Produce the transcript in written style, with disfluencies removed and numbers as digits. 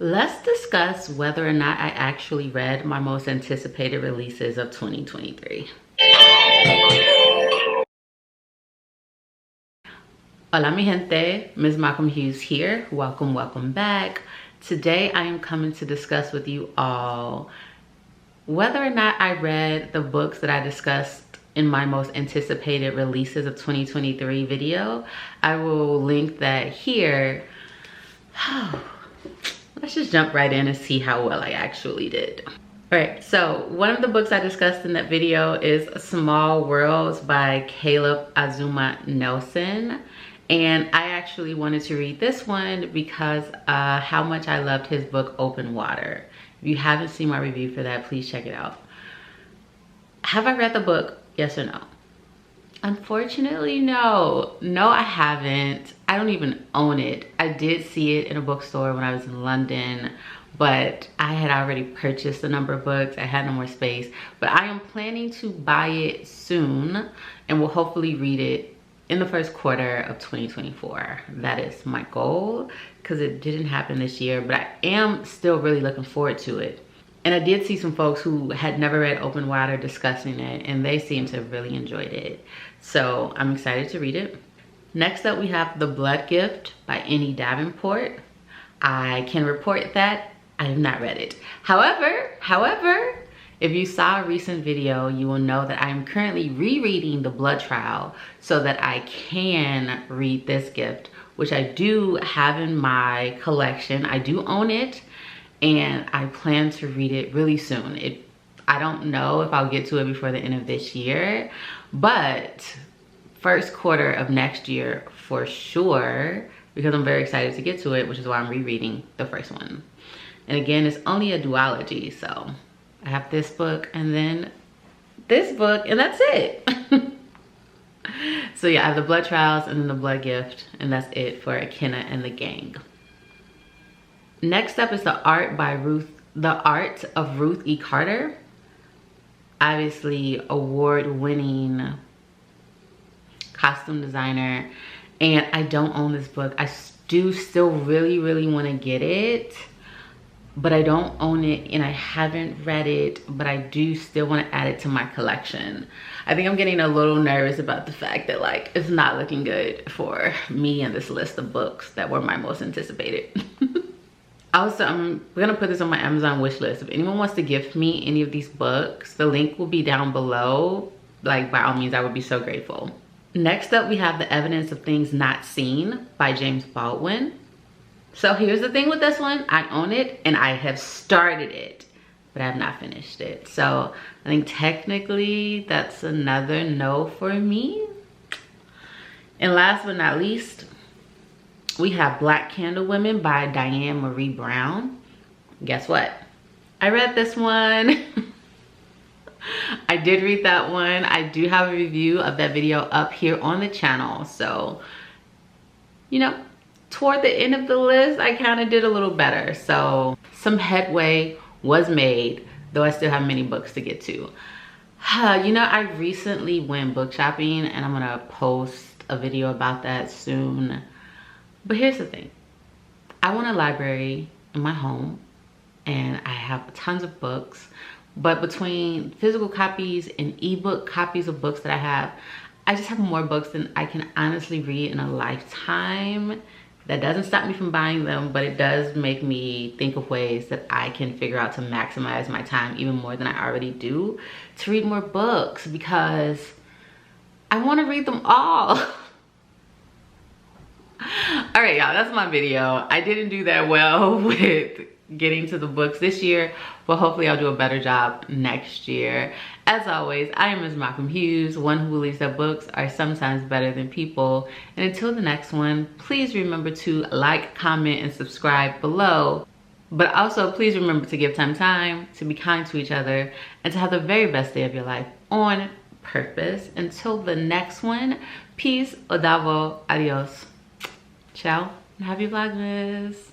Let's discuss whether or not I actually read my most anticipated releases of 2023. Hola mi gente, MsMalcolmHughes here. Welcome back. Today I am coming to discuss with you all whether or not I read the books that I discussed in my most anticipated releases of 2023 video. I will link that here. Let's just jump right in and see how well I actually did. All right, so one of the books I discussed in that video is Small Worlds by Caleb Azuma Nelson. And I actually wanted to read this one because how much I loved his book, Open Water. If you haven't seen my review for that, please check it out. Have I read the book? Yes or no? Unfortunately, no. No, I haven't. I don't even own it. I did see it in a bookstore when I was in London, but I had already purchased a number of books. I had no more space, but I am planning to buy it soon and will hopefully read it in the first quarter of 2024. That is my goal because it didn't happen this year, but I am still really looking forward to it. And I did see some folks who had never read Open Water discussing it, and they seem to have really enjoyed it. So I'm excited to read it. Next up, we have The Blood Gift by Annie Davenport. I can report that I have not read it. However, if you saw a recent video, you will know that I am currently rereading The Blood Trial so that I can read this gift, which I do have in my collection. I do own it, and I plan to read it really soon. I don't know if I'll get to it before the end of this year, but first quarter of next year for sure, because I'm very excited to get to it, which is why I'm rereading the first one. And again, it's only a duology, so I have this book and then this book, and that's it. So yeah, I have The Blood Trials and then The Blood Gift, and that's it for Akenna and the gang. Next up is The Art of Ruth E. Carter. Obviously, award-winning costume designer, and I don't own this book. I do still really want to get it, but I don't own it and I haven't read it, but I do still want to add it to my collection. I think I'm getting a little nervous about the fact that like it's not looking good for me in this list of books that were my most anticipated. Also, I'm gonna put this on my Amazon wish list. If anyone wants to gift me any of these books, the link will be down below. Like, by all means, I would be so grateful. Next up, we have The Evidence of Things Not Seen by James Baldwin. So here's the thing with this one. I own it and I have started it, but I have not finished it. So I think technically that's another no for me. And last but not least, we have Black Candle Women by Diane Marie Brown. Guess what? I read this one. I did read that one. I do have a review of that video up here on the channel. So, you know, toward the end of the list, I kind of did a little better. So some headway was made, though I still have many books to get to. You know, I recently went book shopping, and I'm gonna post a video about that soon. But here's the thing. I want a library in my home, and I have tons of books, but between physical copies and ebook copies of books that I just have more books than I can honestly read in a lifetime. That doesn't stop me from buying them, but it does make me think of ways that I can figure out to maximize my time even more than I already do to read more books, because I want to read them all. All right, y'all, that's my video. I didn't do that well with getting to the books this year, but hopefully I'll do a better job next year. As always, I am MsMalcolmHughes, one who believes that books are sometimes better than people. And until the next one, please remember to like, comment, and subscribe below. But also, please remember to give time, to be kind to each other, and to have the very best day of your life on purpose. Until the next one, peace, odavo, adios. Ciao, and happy Vlogmas.